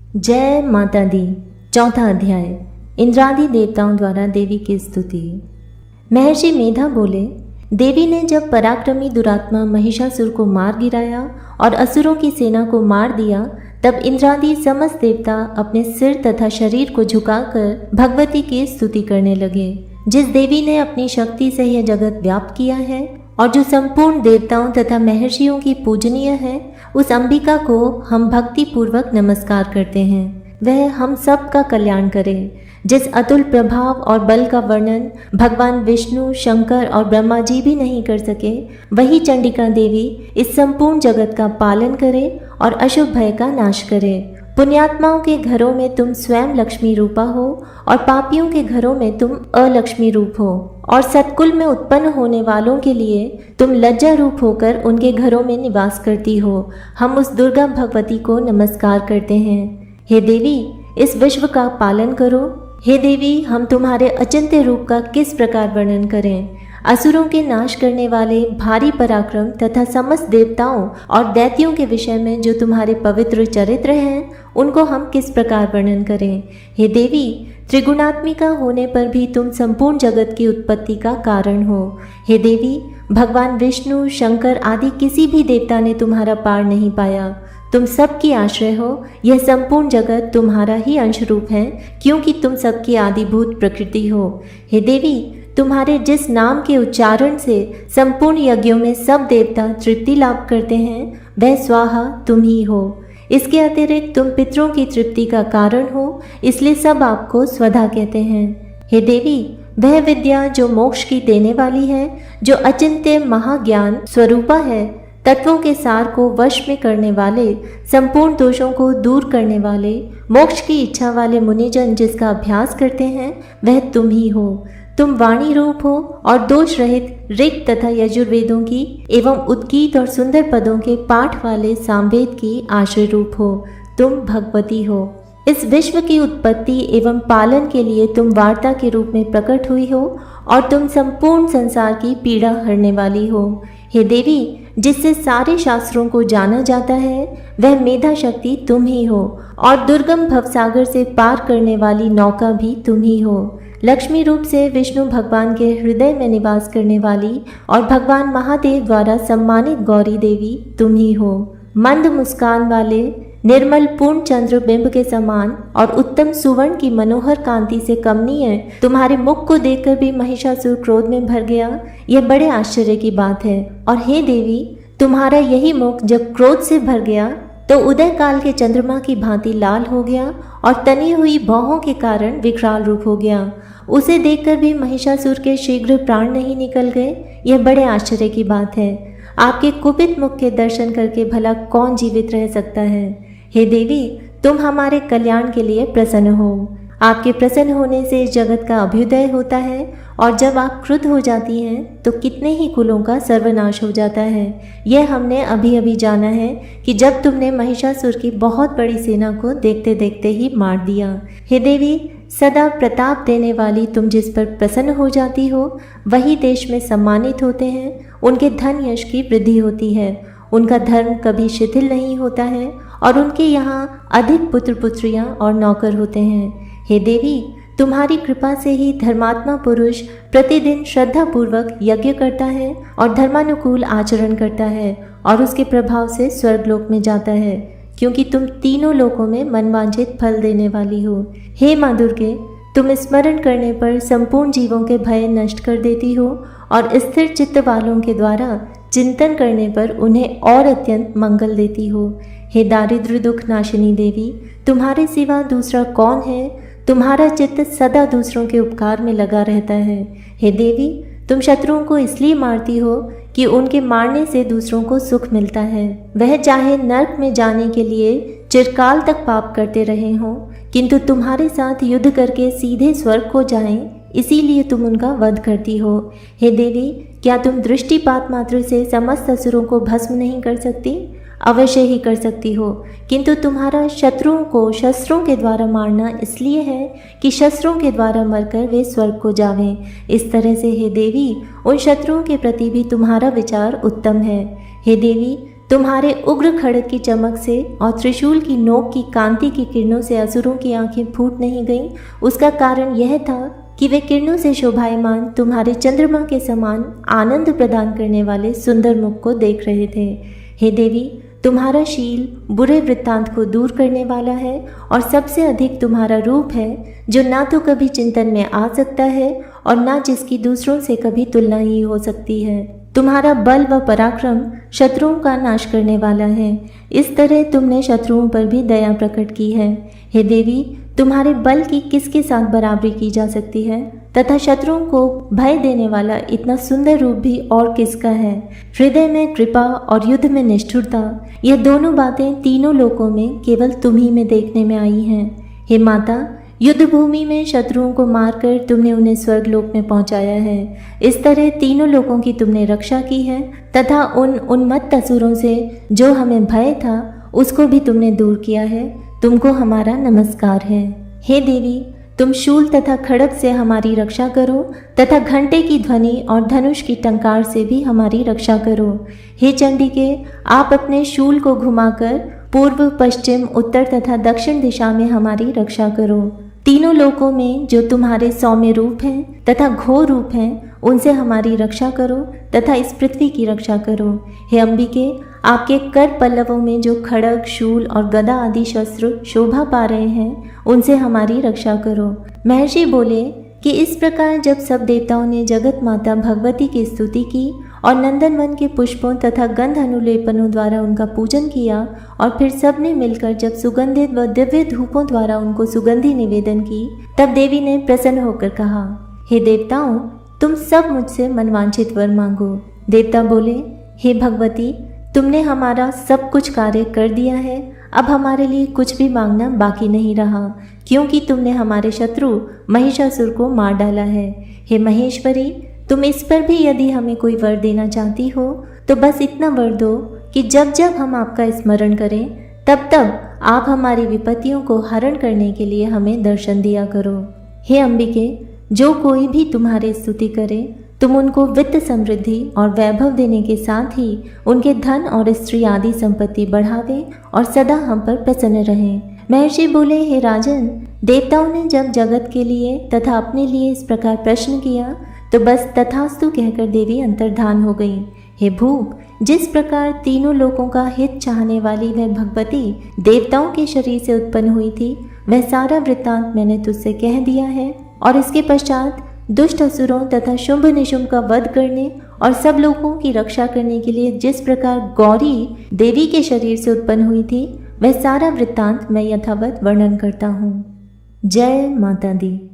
जय माता दी। चौथा अध्याय, इंद्रादि देवताओं द्वारा देवी की स्तुति। महर्षि मेधा बोले, देवी ने जब पराक्रमी दुरात्मा महिषासुर को मार गिराया और असुरों की सेना को मार दिया, तब इंद्रादि समस्त देवता अपने सिर तथा शरीर को झुकाकर भगवती की स्तुति करने लगे। जिस देवी ने अपनी शक्ति से यह जगत व्याप्त किया है और जो संपूर्ण देवताओं तथा महर्षियों की पूजनीय है, उस अंबिका को हम भक्ति पूर्वक नमस्कार करते हैं। वह हम सब का कल्याण करे। जिस अतुल प्रभाव और बल का वर्णन भगवान विष्णु, शंकर और ब्रह्मा जी भी नहीं कर सके, वही चंडिका देवी इस संपूर्ण जगत का पालन करे और अशुभ भय का नाश करे। पुण्यात्माओं के घरों में तुम स्वयं लक्ष्मी रूपा हो और पापियों के घरों में तुम अलक्ष्मी रूप हो, और सत्कुल में उत्पन्न होने वालों के लिए तुम लज्जा रूप होकर उनके घरों में निवास करती हो। हम उस दुर्गा भगवती को नमस्कार करते हैं। हे देवी, इस विश्व का पालन करो। हे देवी, हम तुम्हारे अचिंत्य रूप का किस प्रकार वर्णन करें। असुरों के नाश करने वाले भारी पराक्रम तथा समस्त देवताओं और दैत्यों के विषय में जो तुम्हारे पवित्र चरित्र हैं, उनको हम किस प्रकार वर्णन करें। हे देवी, त्रिगुणात्मिका होने पर भी तुम संपूर्ण जगत की उत्पत्ति का कारण हो। हे देवी, भगवान विष्णु, शंकर आदि किसी भी देवता ने तुम्हारा पार नहीं पाया। तुम सबकी आश्रय हो। यह संपूर्ण जगत तुम्हारा ही अंश रूप है, क्योंकि तुम सबकी आदिभूत प्रकृति हो। हे देवी, तुम्हारे जिस नाम के उच्चारण से संपूर्ण यज्ञों में सब देवता तृप्ति लाभ करते हैं, वह स्वाहा तुम ही हो। इसके अतिरिक्त तुम पितरों की तृप्ति का कारण हो, इसलिए सब आपको स्वधा कहते हैं। हे देवी, वह विद्या जो मोक्ष की देने वाली है, जो अचिंत्य महाज्ञान स्वरूपा है, तत्वों के सार को वश में करने वाले, संपूर्ण दोषों को दूर करने वाले, मोक्ष की इच्छा वाले मुनिजन जिसका अभ्यास करते हैं, वह तुम ही हो। तुम वाणी रूप हो और दोष रहित ऋग तथा यजुर्वेदों की एवं उद्गीत और सुंदर पदों के पाठ वाले सामवेद की आश्रय रूप हो। तुम भगवती हो। इस विश्व की उत्पत्ति एवं पालन के लिए तुम वार्ता के रूप में प्रकट हुई हो और तुम संपूर्ण संसार की पीड़ा हरने वाली हो। हे देवी, जिससे सारे शास्त्रों को जाना जाता है, वह मेधा शक्ति तुम ही हो, और दुर्गम भवसागर से पार करने वाली नौका भी तुम ही हो। लक्ष्मी रूप से विष्णु भगवान के हृदय में निवास करने वाली और भगवान महादेव द्वारा सम्मानित गौरी देवी तुम ही हो। मंद मुस्कान वाले, निर्मल पूर्ण चंद्र बिंब के समान और उत्तम सुवर्ण की मनोहर कांति से कमनीय तुम्हारे मुख को देखकर भी महिषासुर क्रोध में भर गया। यह बड़े आश्चर्य की बात है। और हे देवी, तुम्हारा यही मुख जब क्रोध से भर गया तो उदय काल के चंद्रमा की भांति लाल हो गया और तनी हुई भौहों के कारण विकराल रूप हो गया। उसे देखकर भी महिषासुर के शीघ्र प्राण नहीं निकल गए। यह बड़े आश्चर्य की बात है। आपके कुपित मुख के दर्शन करके भला कौन जीवित रह सकता है। हे देवी, तुम हमारे कल्याण के लिए प्रसन्न हो। आपके प्रसन्न होने से जगत का अभ्युदय होता है, और जब आप क्रुद्ध हो जाती हैं तो कितने ही कुलों का सर्वनाश हो जाता है। यह हमने अभी अभी जाना है कि जब तुमने महिषासुर की बहुत बड़ी सेना को देखते देखते ही मार दिया। हे देवी, सदा प्रताप देने वाली तुम जिस पर प्रसन्न हो जाती हो, वही देश में सम्मानित होते हैं। उनके धन यश की वृद्धि होती है, उनका धर्म कभी शिथिल नहीं होता है, और उनके यहाँ अधिक पुत्र पुत्रियाँ और नौकर होते हैं। हे देवी, तुम्हारी कृपा से ही धर्मात्मा पुरुष प्रतिदिन श्रद्धा पूर्वक यज्ञ करता है और धर्मानुकूल आचरण करता है, और उसके प्रभाव से स्वर्गलोक में जाता है, क्योंकि तुम तीनों लोकों में मनवांछित फल देने वाली हो। हे माँ दुर्गे, तुम स्मरण करने पर संपूर्ण जीवों के भय नष्ट कर देती हो, और स्थिर चित्त वालों के द्वारा चिंतन करने पर उन्हें और अत्यंत मंगल देती हो। हे दारिद्र्य दुख नाशिनी देवी, तुम्हारे सिवा दूसरा कौन है। तुम्हारा चित्त सदा दूसरों के उपकार में लगा रहता है। हे देवी, तुम शत्रुओं को इसलिए मारती हो कि उनके मारने से दूसरों को सुख मिलता है। वह चाहे नर्क में जाने के लिए चिरकाल तक पाप करते रहे हों, किंतु तुम्हारे साथ युद्ध करके सीधे स्वर्ग को जाएं, इसीलिए तुम उनका वध करती हो। हे देवी, क्या तुम दृष्टिपात मात्र से समस्त असुरों को भस्म नहीं कर सकती। अवश्य ही कर सकती हो, किंतु तुम्हारा शत्रुओं को शस्त्रों के द्वारा मारना इसलिए है कि शस्त्रों के द्वारा मरकर वे स्वर्ग को जावें। इस तरह से हे देवी, उन शत्रुओं के प्रति भी तुम्हारा विचार उत्तम है। हे देवी, तुम्हारे उग्र खड़ग की चमक से और त्रिशूल की नोक की कांति की किरणों से असुरों की आंखें फूट नहीं गईं, उसका कारण यह था कि वे किरणों से शोभायमान तुम्हारे चंद्रमा के समान आनंद प्रदान करने वाले सुंदर मुख को देख रहे थे। हे देवी, तुम्हारा शील बुरे वृत्तांत को दूर करने वाला है और सबसे अधिक तुम्हारा रूप है जो ना तो कभी चिंतन में आ सकता है और ना जिसकी दूसरों से कभी तुलना ही हो सकती है। तुम्हारा बल व पराक्रम शत्रुओं का नाश करने वाला है। इस तरह तुमने शत्रुओं पर भी दया प्रकट की है। हे देवी, तुम्हारे बल की किसके साथ बराबरी की जा सकती है तथा शत्रुओं को भय देने वाला इतना सुंदर रूप भी और किसका है। हृदय में कृपा और युद्ध में निष्ठुरता, यह दोनों बातें तीनों लोकों में केवल तुम ही में देखने में आई हैं। हे माता, युद्ध भूमि में शत्रुओं को मारकर तुमने उन्हें स्वर्गलोक में पहुंचाया है। इस तरह तीनों लोकों की तुमने रक्षा की है तथा उन उन्मत्त असुरों से जो हमें भय था उसको भी तुमने दूर किया है। तुमको हमारा नमस्कार है। हे देवी, तुम शूल तथा खड़ग से हमारी रक्षा करो तथा घंटे की ध्वनि और धनुष की टंकार से भी हमारी रक्षा करो। हे चंडिके, आप अपने शूल को घुमाकर पूर्व, पश्चिम, उत्तर तथा दक्षिण दिशा में हमारी रक्षा करो। तीनों लोकों में जो तुम्हारे सौम्य रूप हैं तथा घोर रूप हैं, उनसे हमारी रक्षा करो तथा इस पृथ्वी की रक्षा करो। हे अंबिके, आपके कर पल्लवों में जो खड़ग, शूल और गदा आदि शस्त्र शोभा पा रहे हैं, उनसे हमारी रक्षा करो। महर्षि बोले कि इस प्रकार जब सब देवताओं ने जगत माता भगवती की स्तुति की और नंदनवन के पुष्पों तथा गंध अनुलेपनों द्वारा उनका पूजन किया और फिर सब ने मिलकर जब सुगंधित व दिव्य धूपों द्वारा उनको सुगंधि निवेदन की, तब देवी ने प्रसन्न होकर कहा, हे देवताओं, तुम सब मुझसे मनवांछित वर मांगो। देवता बोले, हे भगवती, तुमने हमारा सब कुछ कार्य कर दिया है। अब हमारे लिए कुछ भी मांगना बाकी नहीं रहा, क्योंकि तुमने हमारे शत्रु महिषासुर को मार डाला है। हे महेश्वरी, तुम इस पर भी यदि हमें कोई वर देना चाहती हो तो बस इतना वर दो कि जब जब हम आपका स्मरण करें तब तब आप हमारी विपत्तियों को हरण करने के लिए हमें दर्शन दिया करो। हे अंबिके, जो कोई भी तुम्हारी स्तुति करे तुम उनको वित्त समृद्धि और वैभव देने के साथ ही उनके धन और स्त्री आदि संपत्ति बढ़ावे और सदा हम पर प्रसन्न रहें। महर्षि बोले, हे राजन, देवताओं ने जब जगत के लिए तथा अपने लिए इस प्रकार प्रश्न किया तो बस तथास्तु कहकर देवी अंतर्धान हो गई। हे भूप, जिस प्रकार तीनों लोकों का हित चाहने वाली वह भगवती देवताओं के शरीर से उत्पन्न हुई थी, वह सारा वृत्तांत मैंने तुझसे कह दिया है। और इसके पश्चात दुष्ट असुरों तथा शुंभ निशुंभ का वध करने और सब लोगों की रक्षा करने के लिए जिस प्रकार गौरी देवी के शरीर से उत्पन्न हुई थी, वह सारा वृत्तांत मैं यथावत वर्णन करता हूँ। जय माता दी।